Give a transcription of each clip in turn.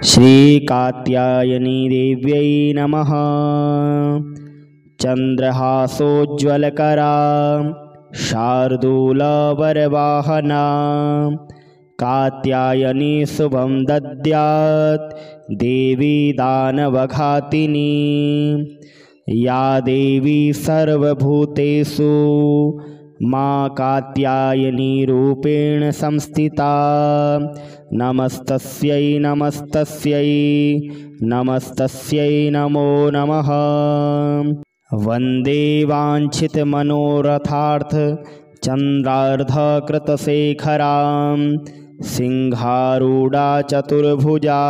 श्रीकात्यायनी देव्यै नमः। चन्द्रहासोज्ज्वलकरा शार्दूलवरवाहना कात्यायनी शुभं दद्यात् देवी दानवघातिनी। या देवी सर्वभूतेषु मां कात्यायनी रूपेण संस्थिता। नमस्तस्यै नमस्तस्यै नमस्तस्यै नमो नमः। वन्दे वाञ्छितमनोरथार्थ चन्द्रार्धकृतशेखरां सिंहारूढा चतुर्भुजा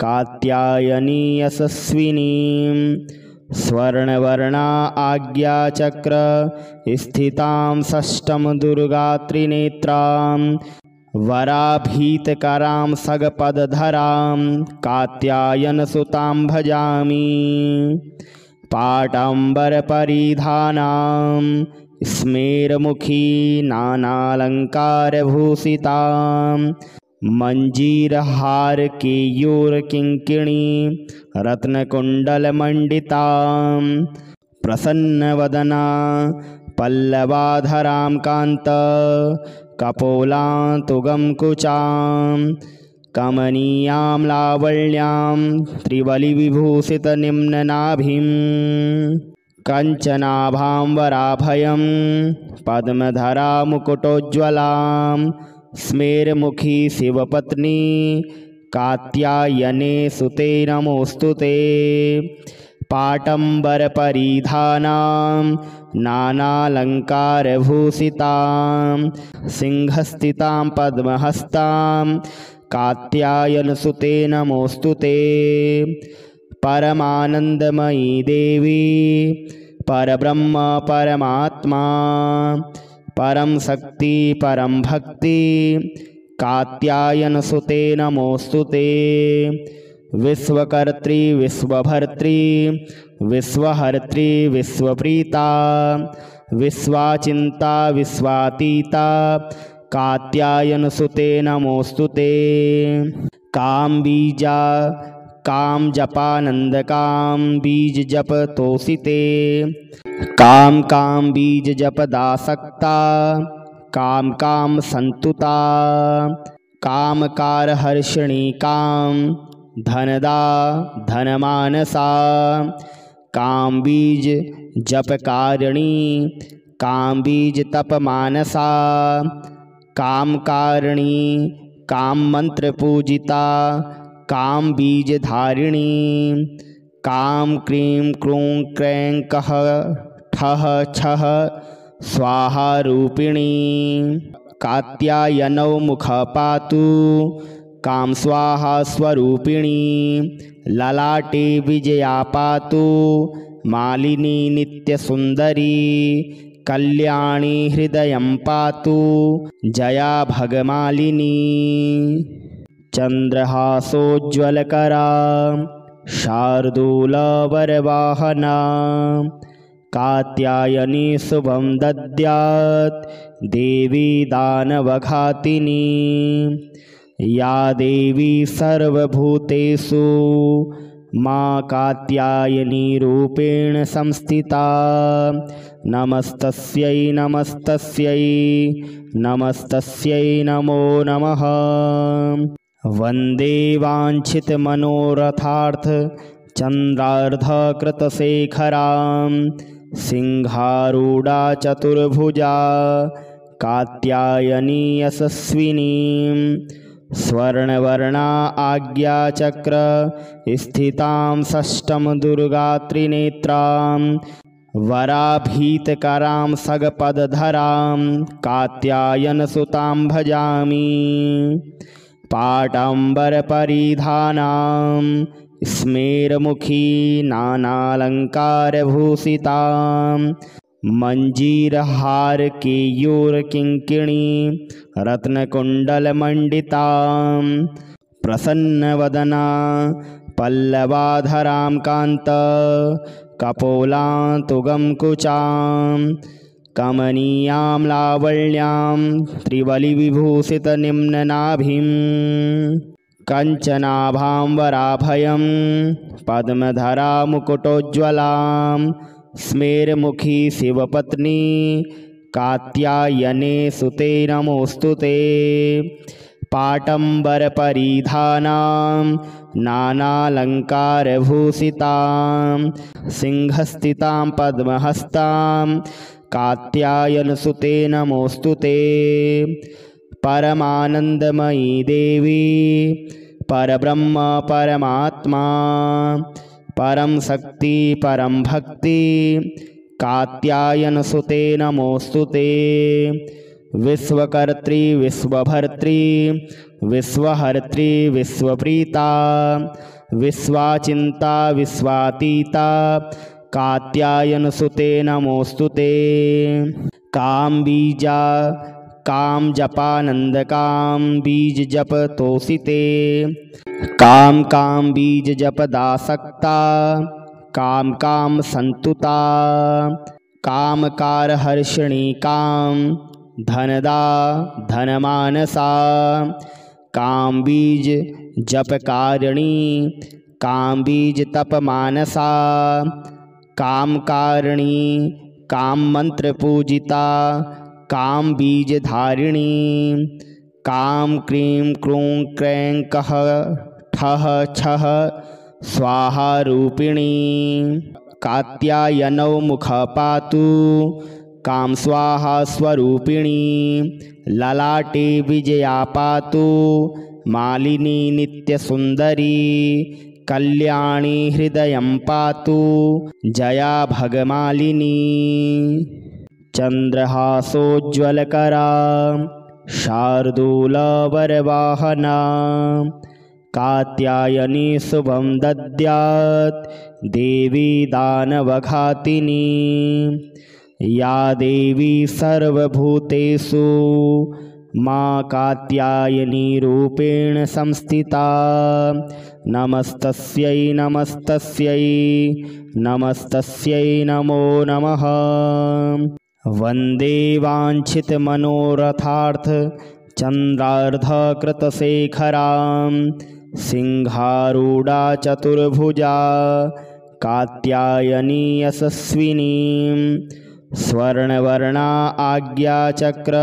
कात्यायनी यशस्विनीं। स्वर्णवर्णा आज्ञाचक्र स्थितां षष्ठं दुर्गात्रिनेत्रां वराभीतकरां सगपदधरां कात्यायनसुतां भजामि। पाटाम्बरपरिधानां स्मेरमुखी नानालङ्कारभूषितां मञ्जीरहारकेयूरकिङ्किणी रत्नकुण्डलमण्डितां प्रसन्नवदना पल्लवाधरां कान्त कपोलान्तुगं कुचां कमनीयां लावण्यां त्रिबलिविभूषितनिम्ननाभिं कञ्चनाभां वराभयं पद्मधरा मुकुटोज्ज्वलां स्मेरमुखी शिवपत्नी कात्यायने सुते नमोऽस्तु ते। पाटम्बरपरिधानां नानालङ्कारभूषितां सिंहस्थितां पद्महस्तां कात्यायनसुते नमोऽस्तु ते। परमानन्दमयी देवी परब्रह्म परमात्मा परं शक्ति परं भक्ति कात्यायनसुते नमोऽस्तु ते। विश्वकर्त्री विश्वभर्त्री विश्वहर्त्री विश्वप्रीता विश्वाचिन्ता विश्वातीता कात्यायनसुते नमोऽस्तु ते। कामबीजा कामजपानन्दकां बीजजपतोषिते काम बीजजपदासक्ता काम संतुता कामकारहर्षिणी काम धनदा धनमानसा काम बीज जपकारिणी काम बीज तपमानसा कामकारिणी काम मंत्र पूजिता काम बीज धारिणी काम क्रीं क्रूं क्रैं कः ठः छः स्वाहा रूपिणी। कात्यायनौ मुख पातु काम स्वाहा स्वरूपिणी ललाटे विजया पातु मालिनी नित्यसुन्दरी कल्याणी हृदयं पातु जया भगमालिनी। चन्द्रहासोज्ज्वलकरा शार्दूलवरवाहना कात्यायनी शुभं दद्यात् देवी दानवघातिनी। या देवी सर्वभूतेषु मां कात्यायनी रूपेण संस्थिता। नमस्तस्यै नमस्तस्यै नमस्तस्यै नमो नमः। वन्दे वाञ्छितमनोरथार्थ चन्द्रार्धकृतशेखरां सिंहारूढा चतुर्भुजा कात्यायनी यशस्विनीं। स्वर्णवर्णा आज्ञाचक्र स्थितां षष्ठं दुर्गात्रिनेत्रां वराभीतकरां सगपदधरां कात्यायनसुतां भजामि। पाटाम्बरपरिधानां स्मेरमुखी नानालङ्कारभूषितां मञ्जीरहारकेयूरकिङ्किणी रत्नकुण्डलमण्डितां प्रसन्नवदना पल्लवाधरां कान्त कपोलान्तुगं कुचां कमनीयां लावण्यां त्रिबलिविभूषितनिम्ननाभिं कञ्चनाभां पद्मधरा मुकुटोज्ज्वलां स्मेरमुखी शिवपत्नी कात्यायने सुते नमोऽस्तुते। पाटम्बरपरिधानां नानालङ्कारभूषितां सिंहस्थितां पद्महस्तां कात्यायनसुते नमोऽस्तुते। परमानन्दमयी देवी परब्रह्म परमात्मा परम शक्ति परम भक्ति कात्यायनसुते नमोऽस्तुते। विश्वकर्त्री विश्वभर्त्री विश्वहर्त्री विश्वप्रीता विश्वाचिंता विश्वातीता कात्यायनसुते नमोऽस्तुते। कामबीजा काम जपानंद काम बीज जप तोषिते। काम काम बीज जप दासक्ता काम काम संतुता। कामकार हर्षिणी काम धनदा धनमानसा। काम बीज जपकारिणी काम बीज तपमानसा। कामकारिणी काम मंत्र पूजिता काम बीज धारिणी। काम क्रीं क्रूं क्रैं कः ठः छः स्वाहा रूपिणी। कात्यायनौ मुख पातु काम स्वाहा स्वरूपिणी। ललाटे विजया पातु मालिनी नित्यसुंदरी। कल्याणी हृदयं पातु जया भगमालिनी। चंद्रहासोज्ज्वलकरा शार्दूलवरवाहना कात्यायनी शुभं दद्यात् देवी दानवघातिनी। या देवी सर्वभूतेषु मां कात्यायनी रूपेण संस्थिता। नमस्तस्यै नमस्तस्यै नमस्तस्यै नमो नमः। वन्दे वाञ्छितमनोरथार्थ चन्द्रार्धकृतशेखरां सिंहारूढा चतुर्भुजा कात्यायनी यशस्विनीं। स्वर्णवर्णा आज्ञाचक्र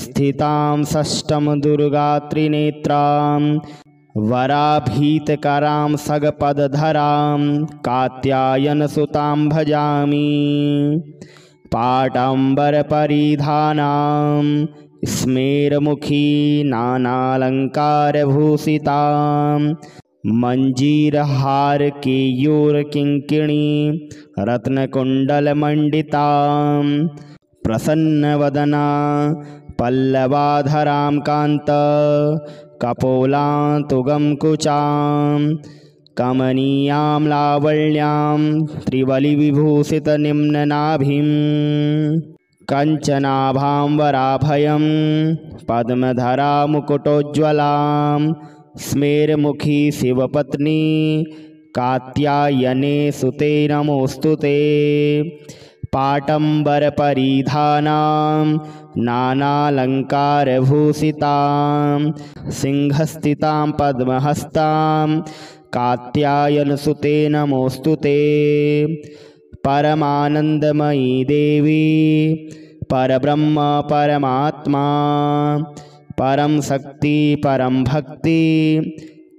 स्थितां षष्ठं दुर्गा त्रिनेत्रां वराभीतकरां सगपदधरां कात्यायनसुतां भजामि। पाटम्बरपरिधानां स्मेरमुखी नानालङ्कारभूषितां मञ्जीरहारकेयूरकिङ्किणी रत्नकुण्डलमण्डितां प्रसन्नवदना पल्लवाधरां कान्त कपोलान्तुगं कुचां कमनीयां लावण्यां त्रिबलिविभूषितनिम्ननाभिं कञ्चनाभां पद्मधरा मुकुटोज्ज्वलां स्मेरमुखी शिवपत्नी कात्यायने सुते नमोऽस्तुते। पाटम्बरपरिधानां नानालङ्कारभूषितां सिंहस्थितां पद्महस्तां कात्यायनसुते नमोऽस्तुते। परमानन्दमयी देवी परब्रह्म परमात्मा परम शक्ति परम भक्ति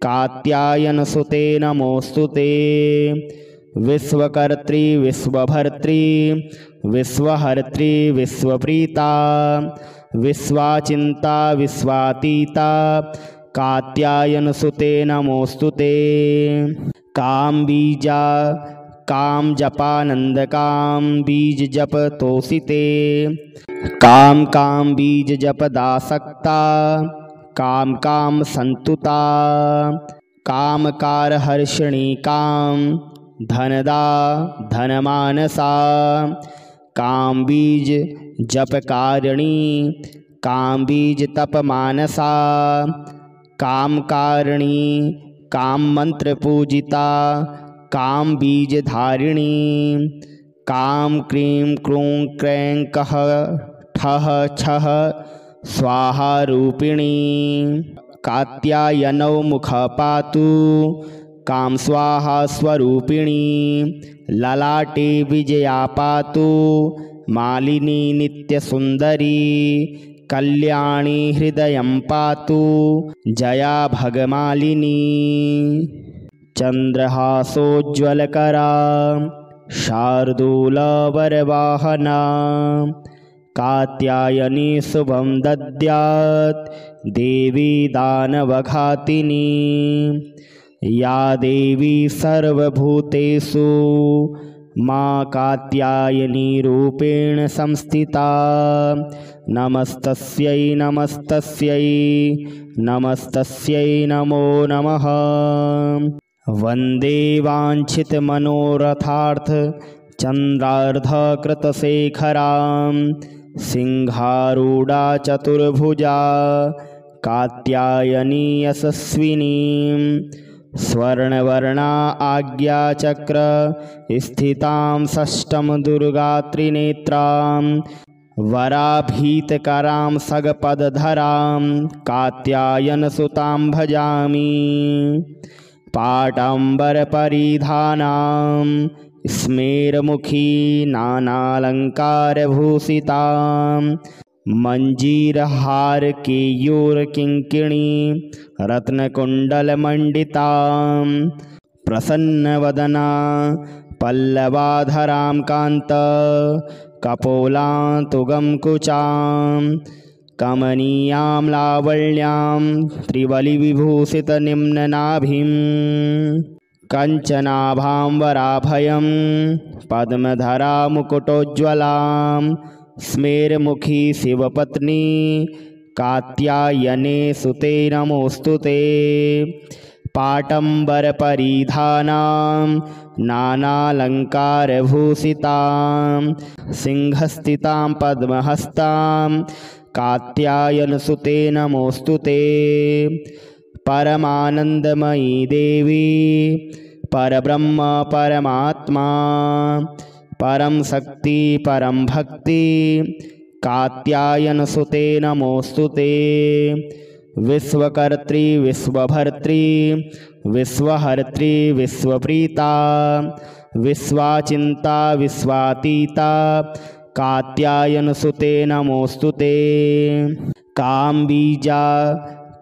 कात्यायनसुते नमोऽस्तुते। विश्वकर्त्री विश्वभर्त्री विश्वहर्त्री विश्वप्रीता विश्वाचिंता विश्वातीता कात्यायनसुते नमोऽस्तुते। कामबीजा काम जपानंद काम बीज जप तोषिते। काम काम बीज जप दासक्ता काम काम संतुता। कामकार हर्षिणी काम धनदा धनमानसा। काम बीज जपकारिणी काम बीज तपमानसा। कामकारिणी काम मंत्र पूजिता काम बीज धारिणी। काम क्रीं क्रूं क्रैं कः ठः छः स्वाहा रूपिणी। कात्यायनौ मुख पातु काम स्वाहा स्वरूपिणी ललाटे विजया पातु मालिनी नित्यसुन्दरी कल्याणी हृदयं पातु जया भगमालिनी चन्द्रहासोज्ज्वलकरा शार्दूलवरवाहना कात्यायनी शुभं दद्यात् देवी दानवघातिनी या देवी सर्वभूतेषु मां कात्यायनी रूपेण संस्थिता नमस्तस्यै नमस्तस्यै नमस्तस्यै नमो नमः। वन्दे वाञ्छितमनोरथार्थ चन्द्रार्धकृतशेखरां सिंहारूढा चतुर्भुजा कात्यायनी यशस्विनीं स्वर्णवर्णा आज्ञाचक्र स्थितां षष्ठं दुर्गा त्रिनेत्रां वराभीतकरां सगपदधरां कात्यायनसुतां भजामि पाटाम्बरपरिधानां स्मेरमुखी नानालङ्कारभूषितां मञ्जीरहारकेयूरकिङ्किणी रत्नकुण्डलमण्डितां प्रसन्नवदना पल्लवाधरां कान्त कपोलान्तुगं कुचां कमनीयां लावण्यां त्रिबलिविभूषितनिम्ननाभिं कञ्चनाभां वराभयं पद्मधरा मुकुटोज्ज्वलां स्मेरमुखी शिवपत्नी कात्यायने सुते नमोऽस्तुते पाटम्बरपरिधानां नानालङ्कारभूषितां सिंहस्थितां पद्महस्तां कात्यायनसुते नमोऽस्तुते परमानन्दमयी देवी परब्रह्म परमात्मा परम शक्ति परम भक्ति कात्यायनसुते नमोऽस्तुते विश्वकर्त्री विश्वभर्त्री विश्वहर्त्री विश्वप्रीता विश्वाचिन्ता विश्वातीता कात्यायनसुते नमोऽस्तुते कामबीजा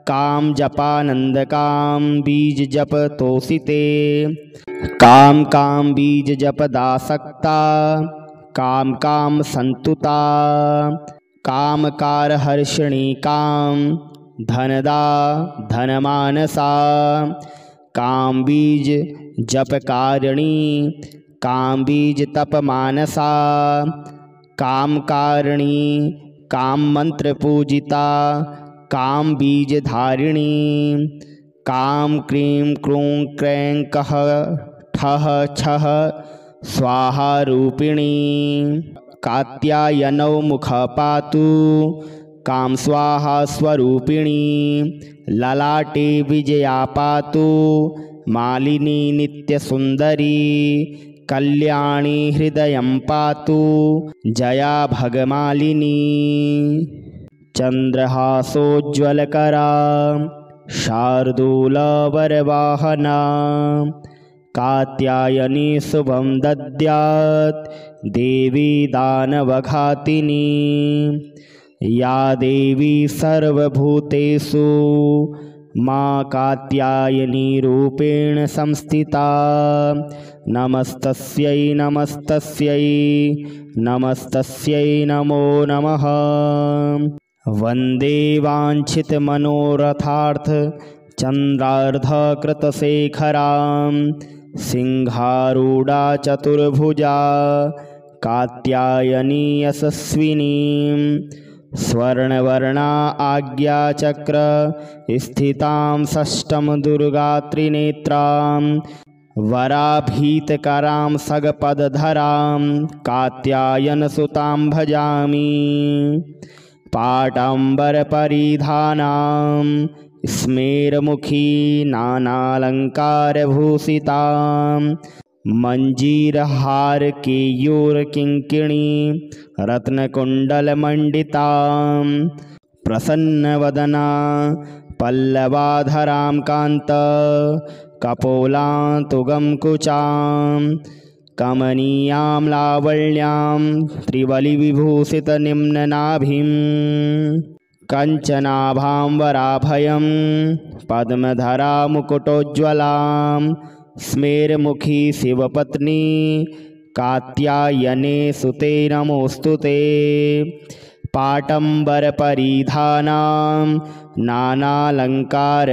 काम जपानंद काम बीज जप तोषिते काम काम बीज जप दासक्ता काम काम संतुता कामकार हर्षिणी काम धनदा धनमानसा काम बीज जपकारिणी काम बीज तपमानसा कामकारिणी काम मंत्र पूजिता काम बीज धारिणी काम क्रीं क्रूं क्रैं कः ठः छः स्वाहा रूपिणी कात्यायनौ मुख पातु काम स्वाहा स्वरूपिणी ललाटे विजया पातु मालिनी नित्यसुन्दरी कल्याणी हृदयं पातु जया भगमालिनी चन्द्रहासोज्ज्वलकरा शार्दूलवरवाहना कात्यायनी शुभं दद्यात् देवी दानवघातिनी या देवी सर्वभूतेषु मां कात्यायनी रूपेण संस्थिता नमस्तस्यै नमस्तस्यै नमस्तस्यै नमो नमः। वन्दे वाञ्छितमनोरथार्थ चन्द्रार्धकृतशेखरां सिंहारूढा चतुर्भुजा कात्यायनी यशस्विनीं स्वर्णवर्णा आज्ञाचक्र स्थितां षष्ठं दुर्गा त्रिनेत्रां वराभीतकरां सगपदधरां कात्यायनसुतां भजामि पाटाम्बरपरिधानां स्मेरमुखी नानालङ्कारभूषितां मञ्जीरहारकेयूरकिङ्किणी रत्नकुण्डलमण्डितां प्रसन्नवदना पल्लवाधरां कान्त कपोलान्तुगं कुचां कमनीयां लावण्यां त्रिबलिविभूषितनिम्ननाभिं कञ्चनाभां वराभयं पद्मधरा मुकुटोज्ज्वलां स्मेरमुखी शिवपत्नी कात्यायने सुते नमोऽस्तुते। पाटम्बरपरिधानां नानालङ्कारभूषितां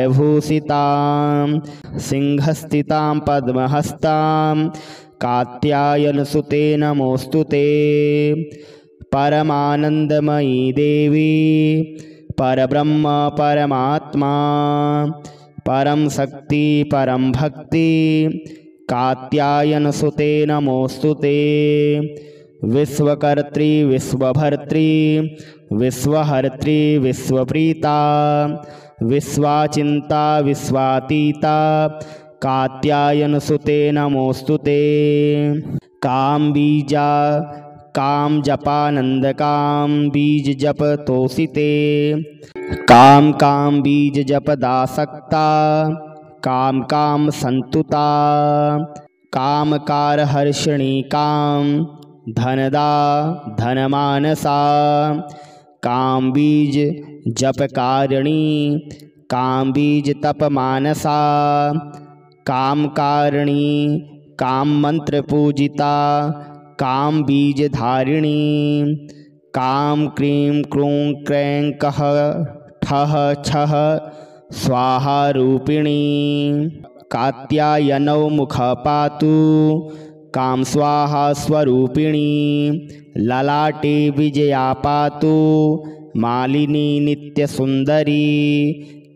सिंहस्थितां पद्महस्तां कात्यायनसुते नमोऽस्तुते। परमानन्दमयी देवी परब्रह्म परमात्मा परम शक्ति परम भक्ति कात्यायनसुते नमोऽस्तुते। विश्वकर्त्री विश्वभर्त्री विश्वहर्त्री विश्वप्रीता विश्वाचिन्ता विश्वातीता कात्यायनसुते नमोऽस्तुते। कामबीजा काम जपानंद काम बीज जप तोषिते काम बीज जप दासक्ता काम संतुता कामकार हर्षिणी काम धनदा धनमानसा काम बीज जपकारिणी काम बीज तपमानसा कामकारिणी काम मंत्र पूजिता काम बीज धारिणी काम क्रीं क्रूं क्रैं कः ठः छः स्वाहा रूपिणी कात्यायनौ मुख पातु काम स्वाहा स्वरूपिणी ललाटे विजया पातु मालिनी नित्यसुंदरी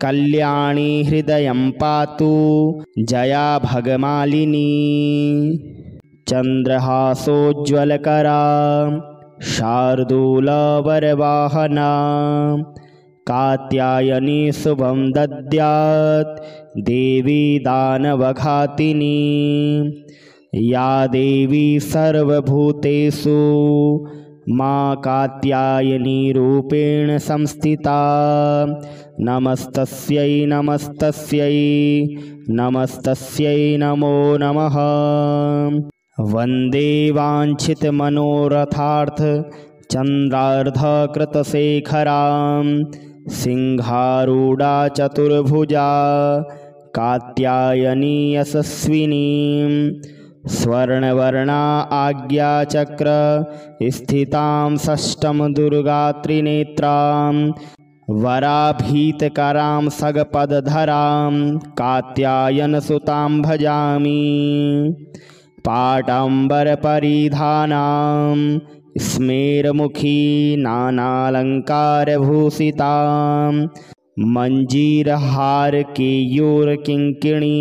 कल्याणी हृदयं पातु जया भगमालिनी। चंद्रहासोज्ज्वलकरा शार्दूलवरवाहना कात्यायनी शुभं दद्यात् देवी दानवघातिनी या देवी सर्वभूतेषु मां कात्यायनी रूपेण संस्थिता नमस्तस्यै नमस्तस्यै नमस्तस्यै नमो नमः। वन्दे वाञ्छितमनोरथार्थ चन्द्रार्धकृतशेखरां सिंहारूढा चतुर्भुजा कात्यायनी यशस्विनीं स्वर्णवर्णा आज्ञाचक्र स्थितां षष्ठं दुर्गा त्रिनेत्रां वराभीतकरां सगपदधरां कात्यायनसुतां भजामि। पाटम्बरपरिधानां स्मेरमुखी नानालङ्कारभूषितां मञ्जीरहारकेयूरकिङ्किणी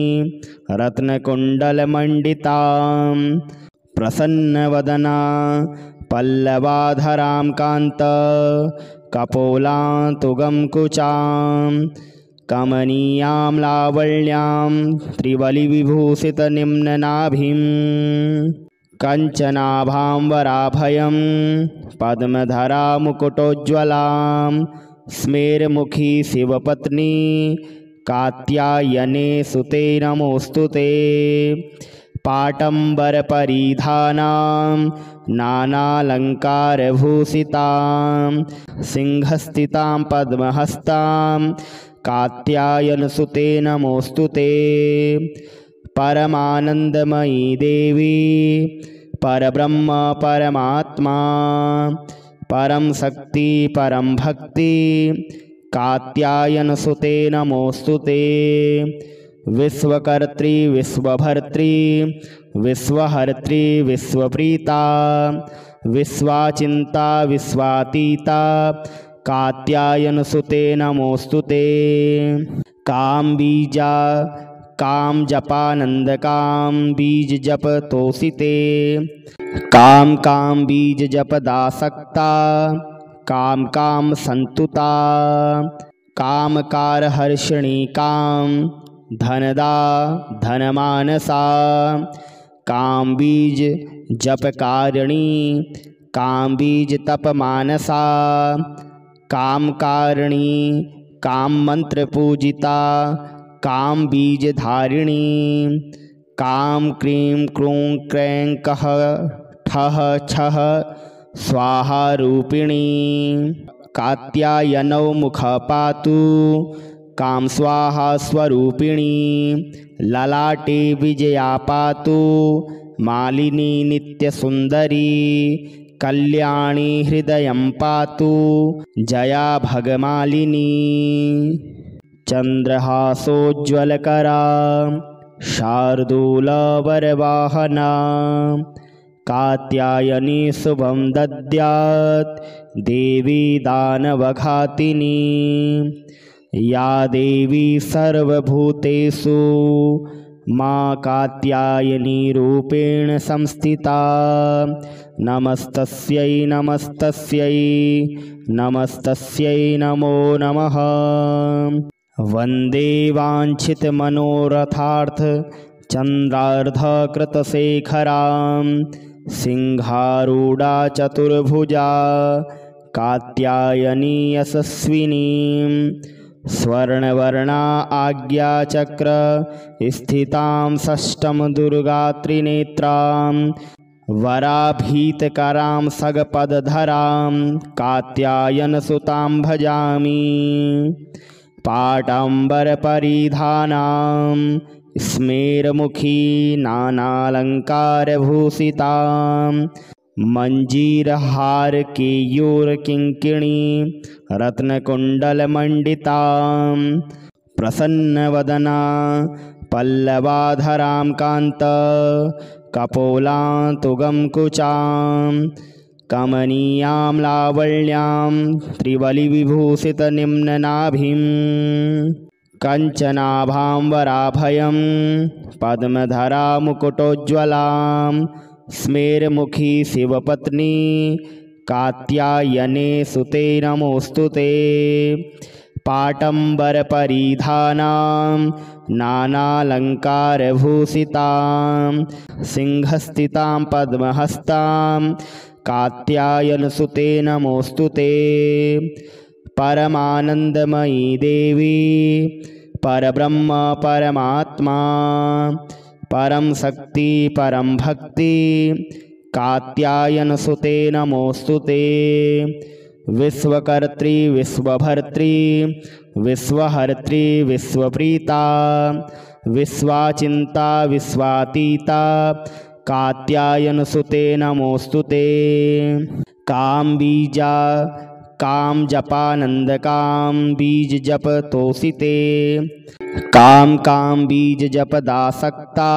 रत्नकुण्डलमण्डितां प्रसन्नवदना पल्लवाधरां कान्त कपोलान्तुगं कुचां कमनीयां लावण्यां त्रिबलिविभूषितनिम्ननाभिं कञ्चनाभां वराभयं पद्मधरा मुकुटोज्ज्वलां स्मेरमुखी शिवपत्नी कात्यायने सुते नमोऽस्तुते। पाटम्बरपरिधानां नानालङ्कारभूषितां सिंहस्थितां पद्महस्तां कात्यायनसुते नमोऽस्तुते। परमानन्दमयी देवी परब्रह्म परमात्मा परम शक्ति परम भक्ति कात्यायनसुते नमोऽस्तुते। विश्वकर्त्री विश्वभर्त्री विश्वहर्त्री विश्वप्रीता विश्वाचिन्ता विश्वातीता कात्यायनसुते नमोऽस्तुते। कामबीजा काम जपानंद काम बीज जप तोषिते काम बीज जप दासक्ता काम संतुता कामकार हर्षिणी काम धनदा धनमानसा काम बीज जपकारिणी काम बीज तपमानसा कामकारिणी काम मंत्र पूजिता काम बीज धारिणी काम क्रीं क्रूं क्रैं कः ठः छः स्वाहा रूपिणी कात्यायनौ मुख पातु काम स्वाहा स्वरूपिणी ललाटे विजया पातु मालिनी नित्यसुन्दरी कल्याणी हृदयं पातु जया भगमालिनी चन्द्रहासोज्ज्वलकरा शार्दूलवरवाहना कात्यायनी शुभं दद्यात् देवी दानवघातिनी या देवी सर्वभूतेषु मां कात्यायनी रूपेण संस्थिता नमस्तस्यै नमस्तस्यै नमस्तस्यै नमो नमः वन्दे वाञ्छितमनोरथार्थ चन्द्रार्धकृतशेखरां सिंहारूढा चतुर्भुजा कात्यायनी यशस्विनीं स्वर्णवर्णा आज्ञाचक्र स्थितां षष्ठं दुर्गा त्रिनेत्रां वराभीतकरां सगपदधरां कात्यायनसुतां भजामि पाटाम्बरपरिधानां स्मेरमुखी नानालङ्कारभूषितां मञ्जीरहारकेयूरकिङ्किणी रत्नकुण्डलमण्डितां प्रसन्नवदना पल्लवाधरां कान्त कपोलान्तुगं कुचां कमनीयां लावण्यां त्रिवलिविभूषितनिम्ननाभिं कञ्चनाभां वराभयं पद्मधरा मुकुटोज्ज्वलां स्मेरमुखी शिवपत्नी कात्यायने सुते नमोऽस्तु ते पाटम्बरपरिधानां नानालङ्कारभूषितां सिंहस्थितां पद्महस्तां कात्यायनसुते नमोऽस्तु ते परमानन्दमयी देवी परब्रह्म परमात्मा परम शक्ति परम भक्ति कात्यायनसुते नमोऽस्तु ते विश्वकर्त्री विश्वभर्त्री विश्वहर्त्री विश्वप्रीता विश्वाचिन्ता विश्वातीता कात्यायनसुते नमोऽस्तु ते कामबीजा काम जपानंद काम बीज जप तोषिते काम काम बीज जप दासक्ता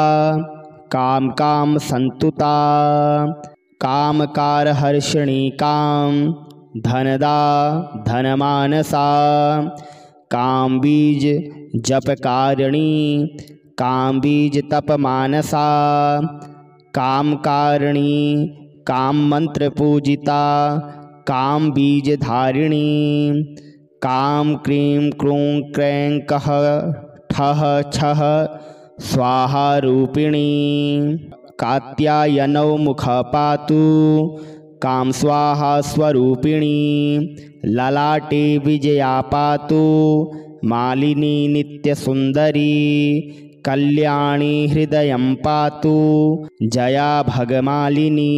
काम काम संतुता काम कार हर्षिणी काम धनदा धनमानसा काम बीज जपकारिणी काम बीज तपमानसा काम कारिणी काम मंत्र पूजिता काम बीज धारिणी काम क्रीं क्रूं क्रैं कः ठः छः स्वाहा रूपिणी कात्यायनौ मुख पातु काम स्वाहा स्वरूपिणी ललाटे विजया पातु मालिनी नित्यसुन्दरी कल्याणी हृदयं पातु जया भगमालिनी।